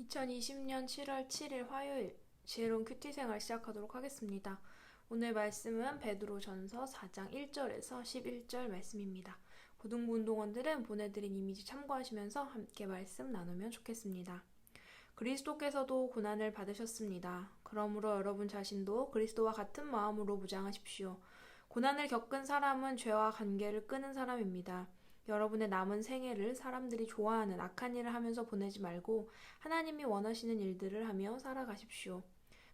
2020년 7월 7일 화요일 지혜로운 큐티 생활 시작하도록 하겠습니다. 오늘 말씀은 베드로전서 4장 1절에서 11절 말씀입니다. 고등부 운동원들은 보내드린 이미지 참고하시면서 함께 말씀 나누면 좋겠습니다. 그리스도께서도 고난을 받으셨습니다. 그러므로 여러분 자신도 그리스도와 같은 마음으로 무장하십시오. 고난을 겪은 사람은 죄와 관계를 끄는 사람입니다. 여러분의 남은 생애를 사람들이 좋아하는 악한 일을 하면서 보내지 말고 하나님이 원하시는 일들을 하며 살아가십시오.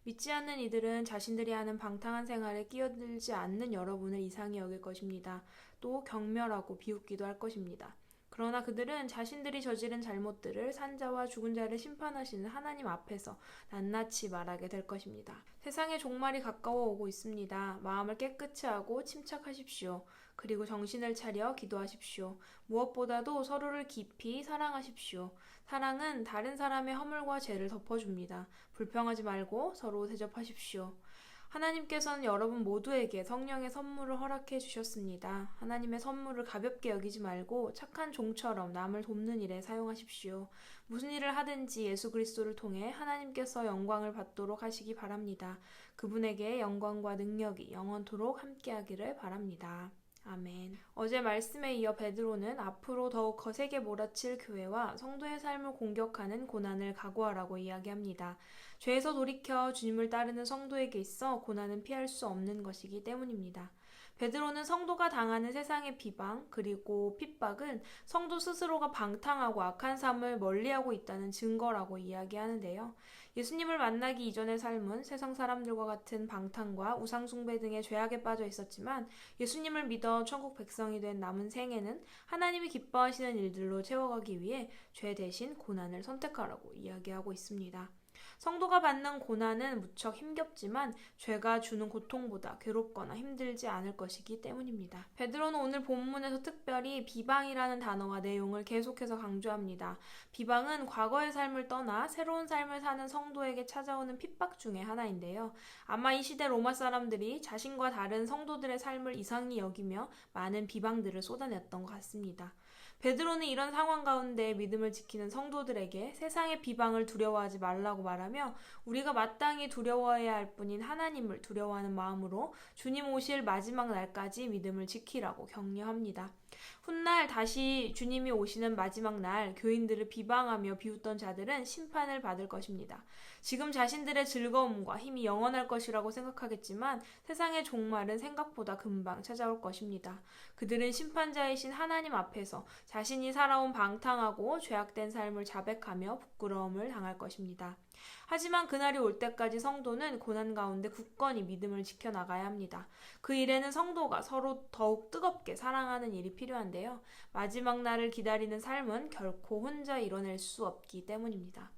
믿지 않는 이들은 자신들이 하는 방탕한 생활에 끼어들지 않는 여러분을 이상히 여길 것입니다. 또 경멸하고 비웃기도 할 것입니다. 그러나 그들은 자신들이 저지른 잘못들을 산자와 죽은 자를 심판하시는 하나님 앞에서 낱낱이 말하게 될 것입니다. 세상의 종말이 가까워 오고 있습니다. 마음을 깨끗이 하고 침착하십시오. 그리고 정신을 차려 기도하십시오. 무엇보다도 서로를 깊이 사랑하십시오. 사랑은 다른 사람의 허물과 죄를 덮어줍니다. 불평하지 말고 서로 대접하십시오. 하나님께서는 여러분 모두에게 성령의 선물을 허락해 주셨습니다. 하나님의 선물을 가볍게 여기지 말고 착한 종처럼 남을 돕는 일에 사용하십시오. 무슨 일을 하든지 예수 그리스도를 통해 하나님께서 영광을 받도록 하시기 바랍니다. 그분에게 영광과 능력이 영원토록 함께하기를 바랍니다. 아멘. 어제 말씀에 이어 베드로는 앞으로 더욱 거세게 몰아칠 교회와 성도의 삶을 공격하는 고난을 각오하라고 이야기합니다. 죄에서 돌이켜 주님을 따르는 성도에게 있어 고난은 피할 수 없는 것이기 때문입니다. 베드로는 성도가 당하는 세상의 비방 그리고 핍박은 성도 스스로가 방탕하고 악한 삶을 멀리하고 있다는 증거라고 이야기하는데요. 예수님을 만나기 이전의 삶은 세상 사람들과 같은 방탕과 우상숭배 등의 죄악에 빠져 있었지만 예수님을 믿어 천국 백성이 된 남은 생에는 하나님이 기뻐하시는 일들로 채워가기 위해 죄 대신 고난을 선택하라고 이야기하고 있습니다. 성도가 받는 고난은 무척 힘겹지만 죄가 주는 고통보다 괴롭거나 힘들지 않을 것이기 때문입니다. 베드로는 오늘 본문에서 특별히 비방이라는 단어와 내용을 계속해서 강조합니다. 비방은 과거의 삶을 떠나 새로운 삶을 사는 성도에게 찾아오는 핍박 중에 하나인데요. 아마 이 시대 로마 사람들이 자신과 다른 성도들의 삶을 이상히 여기며 많은 비방들을 쏟아냈던 것 같습니다. 베드로는 이런 상황 가운데 믿음을 지키는 성도들에게 세상의 비방을 두려워하지 말라고 말하며 우리가 마땅히 두려워해야 할 뿐인 하나님을 두려워하는 마음으로 주님 오실 마지막 날까지 믿음을 지키라고 격려합니다. 훗날 다시 주님이 오시는 마지막 날 교인들을 비방하며 비웃던 자들은 심판을 받을 것입니다. 지금 자신들의 즐거움과 힘이 영원할 것이라고 생각하겠지만 세상의 종말은 생각보다 금방 찾아올 것입니다. 그들은 심판자이신 하나님 앞에서 자신이 살아온 방탕하고 죄악된 삶을 자백하며 부끄러움을 당할 것입니다. 하지만 그날이 올 때까지 성도는 고난 가운데 굳건히 믿음을 지켜나가야 합니다. 그 일에는 성도가 서로 더욱 뜨겁게 사랑하는 일이 필요한데요. 마지막 날을 기다리는 삶은 결코 혼자 이뤄낼 수 없기 때문입니다.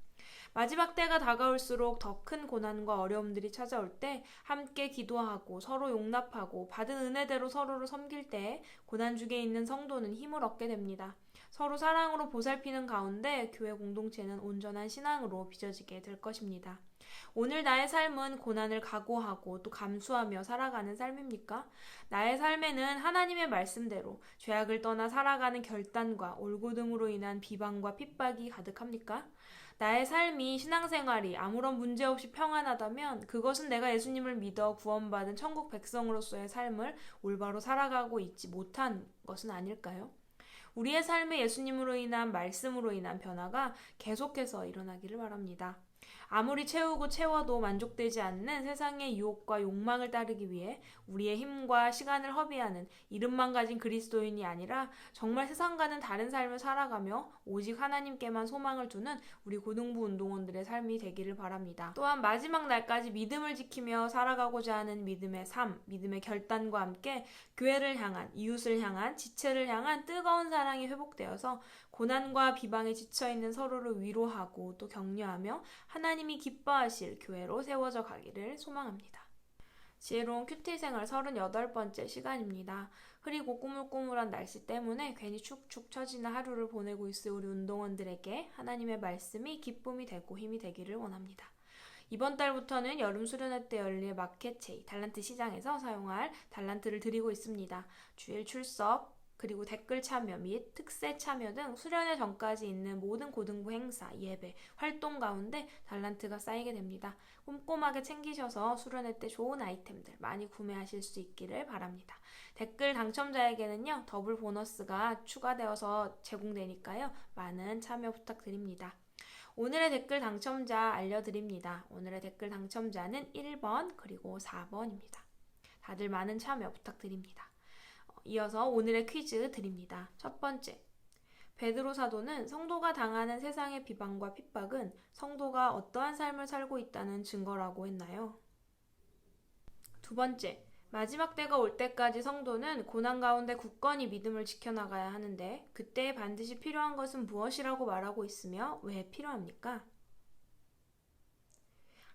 마지막 때가 다가올수록 더 큰 고난과 어려움들이 찾아올 때 함께 기도하고 서로 용납하고 받은 은혜대로 서로를 섬길 때에 고난중에 있는 성도는 힘을 얻게 됩니다. 서로 사랑으로 보살피는 가운데 교회 공동체는 온전한 신앙으로 빚어지게 될 것입니다. 오늘 나의 삶은 고난을 각오하고 또 감수하며 살아가는 삶입니까? 나의 삶에는 하나님의 말씀대로 죄악을 떠나 살아가는 결단과 올곧음으로 인한 비방과 핍박이 가득합니까? 나의 삶이 신앙생활이 아무런 문제 없이 평안하다면 그것은 내가 예수님을 믿어 구원받은 천국 백성으로서의 삶을 올바로 살아가고 있지 못한 것은 아닐까요? 우리의 삶에 예수님으로 인한 말씀으로 인한 변화가 계속해서 일어나기를 바랍니다. 아무리 채우고 채워도 만족되지 않는 세상의 유혹과 욕망을 따르기 위해 우리의 힘과 시간을 허비하는 이름만 가진 그리스도인이 아니라 정말 세상과는 다른 삶을 살아가며 오직 하나님께만 소망을 두는 우리 고등부 운동원들의 삶이 되기를 바랍니다. 또한 마지막 날까지 믿음을 지키며 살아가고자 하는 믿음의 삶, 믿음의 결단과 함께 교회를 향한, 이웃을 향한, 지체를 향한 뜨거운 사랑이 회복되어서 고난과 비방에 지쳐있는 서로를 위로하고 또 격려하며 하나님이 기뻐하실 교회로 세워져 가기를 소망합니다. 지혜로운 큐티 생활 38번째 시간입니다. 흐리고 꾸물꾸물한 날씨 때문에 괜히 축축 처지는 하루를 보내고 있을 우리 운동원들에게 하나님의 말씀이 기쁨이 되고 힘이 되기를 원합니다. 이번 달부터는 여름 수련회 때 열릴 마켓 제이 달란트 시장에서 사용할 달란트를 드리고 있습니다. 주일 출석, 그리고 댓글 참여 및 특세 참여 등 수련회 전까지 있는 모든 고등부 행사, 예배, 활동 가운데 달란트가 쌓이게 됩니다. 꼼꼼하게 챙기셔서 수련회 때 좋은 아이템들 많이 구매하실 수 있기를 바랍니다. 댓글 당첨자에게는요, 더블 보너스가 추가되어서 제공되니까요, 많은 참여 부탁드립니다. 오늘의 댓글 당첨자 알려드립니다. 오늘의 댓글 당첨자는 1번 그리고 4번입니다. 다들 많은 참여 부탁드립니다. 이어서 오늘의 퀴즈 드립니다. 첫 번째, 베드로 사도는 성도가 당하는 세상의 비방과 핍박은 성도가 어떠한 삶을 살고 있다는 증거라고 했나요? 두 번째, 마지막 때가 올 때까지 성도는 고난 가운데 굳건히 믿음을 지켜나가야 하는데 그때 반드시 필요한 것은 무엇이라고 말하고 있으며 왜 필요합니까?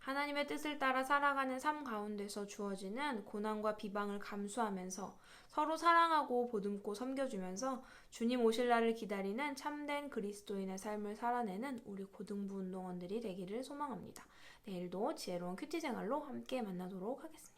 하나님의 뜻을 따라 살아가는 삶 가운데서 주어지는 고난과 비방을 감수하면서 서로 사랑하고 보듬고 섬겨주면서 주님 오실 날을 기다리는 참된 그리스도인의 삶을 살아내는 우리 고등부 운동원들이 되기를 소망합니다. 내일도 지혜로운 큐티 생활로 함께 만나도록 하겠습니다.